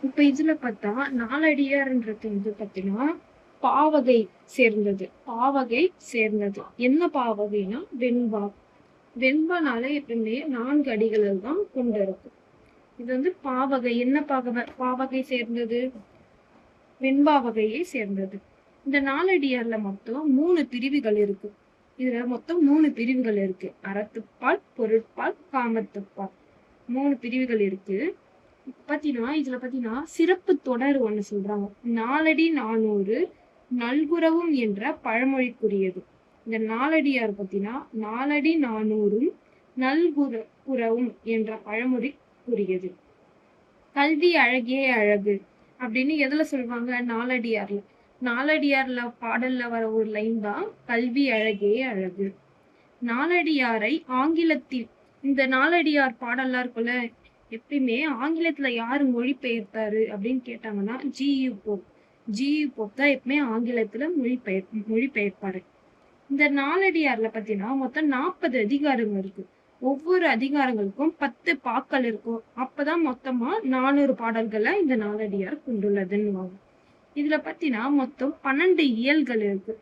இப்ப இதுல பார்த்தா நாலடியார்ன்றது வந்து பாத்தீங்கன்னா பாவகை சேர்ந்தது. பாவகை சேர்ந்தது. என்ன பாவகைனா வெண்பா. வெண்பானால எப்பவுமே 4 அடிகள் தான் கொண்டு இருக்கும். இது வந்து பாவகை. என்ன பாவகை சேர்ந்தது? வெண்பா வகையை சேர்ந்தது. இந்த நாலடியார்ல மொத்தம் 3 பிரிவுகள் இருக்கு. இதுல மொத்தம் 3 பிரிவுகள் இருக்கு. அறத்துப்பால், பொருட்பால், காமத்துப்பால். 3 பிரிவுகள் இருக்கு. இதுல பாத்தீங்கன்னா சிறப்பு தொடர் ஒண்ணு சொல்றாங்க. நாலடி 400 நல்குரவும் என்ற பழமொழிக்குரியது. இந்த நாலடியார் பத்தினா நாலடி 400 நல்குரவும் என்ற பழமொழிக்குரியது. கல்வி அழகே அழகு அப்படின்னு எதுல சொல்லுவாங்க? நாலடியார்ல. நாலடியார்ல பாடல்ல வர ஒரு லைன் தான் கல்வி அழகே அழகு. நாலடியாரை ஆங்கிலத்தில் இந்த நாலடியார் பாடல்லாம் இருக்குல்ல, எப்பயுமே ஆங்கிலத்துல யாரு மொழிபெயர்த்தாரு அப்படின்னு கேட்டாங்கன்னா ஜி.யு. போப். ஜி.யு. போப் தான் எப்பவுமே ஆங்கிலத்துல மொழிபெயர்ப்பாரு. இந்த நாலடியார்ல பாத்தீங்கன்னா மொத்தம் 40 அதிகாரங்கள் இருக்கு. ஒவ்வொரு அதிகாரங்களுக்கும் 10 பாக்கள் இருக்கும். அப்பதான் மொத்தமா 400 பாடல்களை இந்த நாலடியார் கொண்டுள்ளதுன்னு. இதுல பாத்தீங்கன்னா மொத்தம் 12 இயல்கள் இருக்கு.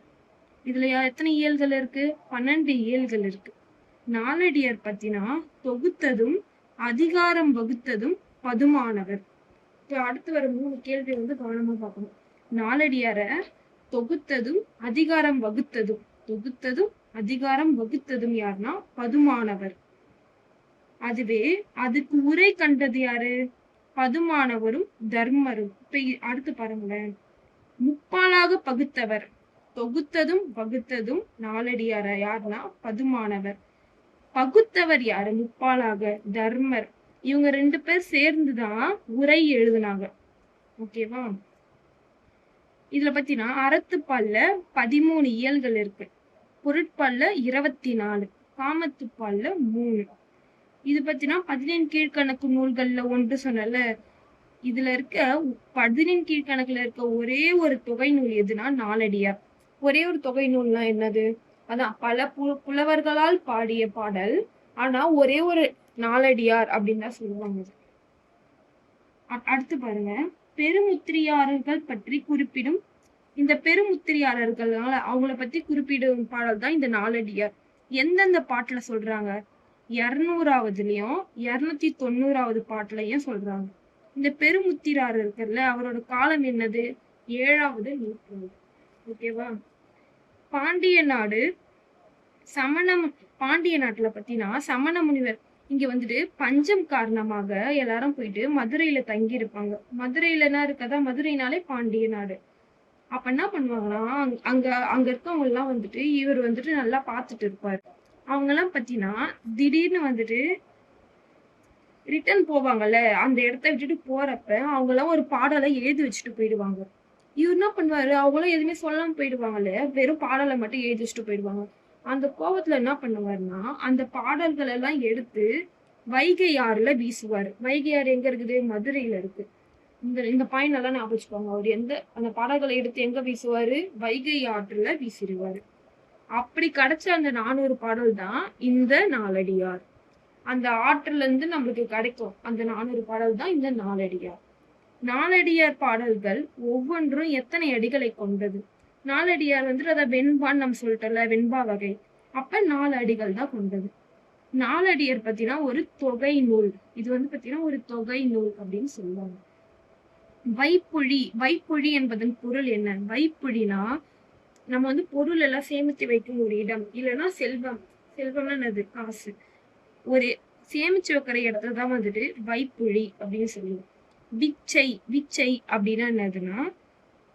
இதுல எத்தனை இயல்கள் இருக்கு? 12 இயல்கள் இருக்கு. நாலடியார் பாத்தீங்கன்னா தொகுத்ததும் அதிகாரம் வகுத்ததும் பதுமானவர். அடுத்து வர 3 கேள்வி வந்து கவனமா பார்க்கணும். நாலடியார தொகுத்ததும் அதிகாரம் வகுத்ததும் யாருன்னா பதுமானவர். அதுக்கு உரை கண்டது யாரு? பதுமானவரும் தர்மரும். இப்ப அடுத்து பாருங்களேன். முப்பாலாக பகுத்தவர். தொகுத்ததும் வகுத்ததும் நாலடியார யாருன்னா பதுமானவர். பகுத்தவர் யாரு? முப்பாலாக தர்மர். இவங்க 2 பேர் சேர்ந்துதான் உரை எழுதுனாங்க. ஓகேவா? இதுல பாத்தீங்கன்னா அறத்துப்பால்ல 13 இயல்கள் இருக்கு. பொருட்பால்ல 24, காமத்துப்பால்ல 3. இது பத்தினா 15 கீழ்கணக்கு நூல்கள்ல ஒன்று சொன்னல. இதுல இருக்க 15 கீழ்கணக்குல இருக்க ஒரே ஒரு தொகை நூல் எதுனா நாலடியார். ஒரே ஒரு தொகை நூல்னா என்னது? அதான் பல புலவர்களால் பாடிய பாடல். ஆனா ஒரே ஒரு நாலடியார் அப்படின்னு தான் சொல்லுவாங்க. அடுத்து பாருங்க. பெருமுத்திரியாளர்கள் பற்றி குறிப்பிடும் இந்த பெருமுத்திரியாளர்களால அவங்கள பத்தி குறிப்பிடும் பாடல் தான் இந்த நாலடியார். எந்தெந்த பாட்டுல சொல்றாங்க? 200ஆவதுலயும் 290ஆவது பாட்டுலயும் சொல்றாங்க. இந்த பெருமுத்திரார் இருக்குல்ல, அவரோட காலம் என்னது? 7வது நூற்றாண்டு. ஓகேவா? பாண்டிய நாட்டுல பத்தினா சமண முனிவர் இங்க வந்துட்டு பஞ்சம் காரணமாக எல்லாரும் போயிட்டு மதுரையில தங்கி இருப்பாங்க. மதுரையில என்ன இருக்கதா? மதுரைனாலே பாண்டிய நாடு. அப்ப என்ன பண்ணுவாங்கன்னா அங்க இருக்கவங்க எல்லாம் வந்துட்டு இவர் வந்துட்டு நல்லா பாத்துட்டு இருப்பாரு. அவங்க எல்லாம் பத்தினா திடீர்னு வந்துட்டு ரிட்டர்ன் போவாங்கல்ல, அந்த இடத்த விட்டுட்டு போறப்ப அவங்க எல்லாம் ஒரு பாடலை எழுதி வச்சுட்டு போயிடுவாங்க. இவர் என்ன பண்ணுவாரு? அவங்களும் எதுவுமே சொல்லாம போயிடுவாங்கல்ல, வெறும் பாடலை மட்டும் எழுதி வச்சுட்டு போயிடுவாங்க. அந்த கோவத்துல என்ன பண்ணுவாருன்னா அந்த பாடல்கள் எல்லாம் எடுத்து வைகை ஆறுல வீசுவாரு. வைகை ஆறு எங்க இருக்குது? மதுரையில இருக்கு. இந்த பாயிண்ட் எல்லாம் ஞாபகம் வச்சுக்கோங்க. அவர் அந்த பாடல்களை எடுத்து எங்க வீசுவாரு? வைகை ஆற்றுல வீசிடுவாரு. அப்படி கிடைச்ச அந்த 400 பாடல் தான் இந்த நாலடியார். அந்த ஆற்றுல இருந்து நம்மளுக்கு கிடைக்கும் அந்த 400 பாடல் தான் இந்த நாலடியார். நாலடியார் பாடல்கள் ஒவ்வொன்றும் எத்தனை அடிகளை கொண்டது? நாலடியார் வந்துட்டு அதை வெண்பான்னு நம்ம சொல்லிட்டோம்ல, வெண்பா வகை. அப்ப 4 அடிகள் தான் கொண்டது. நாலடியார் பத்தினா ஒரு தொகை நூல். இது வந்து பாத்தீங்கன்னா ஒரு தொகை நூல் அப்படின்னு சொல்லுவாங்க. வைப்புழி என்பதன் பொருள் என்ன? வைப்புழினா நம்ம வந்து பொருள் எல்லாம் சேமித்து வைக்கும் ஒரு இடம். இல்லைன்னா செல்வம்னா என்னது? காசு. ஒரு சேமிச்சு வைக்கிற இடத்துலதான் வந்துட்டு வைப்புழி அப்படின்னு சொல்லுவோம். விச்சை அப்படின்னா என்னதுன்னா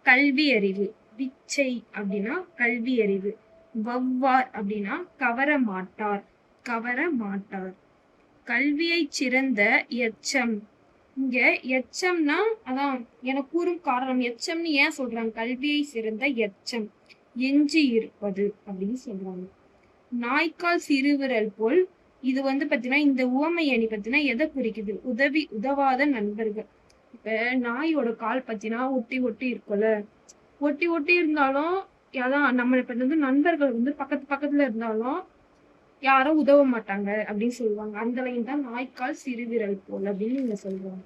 கல்வி அறிவு. விச்சை அப்படின்னா கல்வி அறிவு. வவ்வார் அப்படின்னா கவர மாட்டார். கல்வியை சிறந்த எச்சம். இங்க எச்சம்னா அதான் எனக்கு கூறும் காரணம். எச்சம்னு ஏன் சொல்றாங்க? கல்வியை சிறந்த எச்சம் எஞ்சி இருப்பது அப்படின்னு சொல்றாங்க. நாய்க்கால் சிறுவிரல் போல். இது வந்து பாத்தீங்கன்னா இந்த உவமை அணி பாத்தீங்கன்னா எதை குறிக்குது? உதவாத நண்பர்கள். இப்ப நாயோட கால் பாத்தீங்கன்னா ஒட்டி இருக்கும்ல, ஒட்டி இருந்தாலும் அதான் நம்ம இப்ப வந்து நண்பர்கள் வந்து பக்கத்துல இருந்தாலும் யாரும் உதவ மாட்டாங்க அப்படின்னு சொல்லுவாங்க. அந்த லைன் தான் நாய்க்கால் சிறுவிரல் போல் அப்படின்னு நீங்க சொல்றாங்க.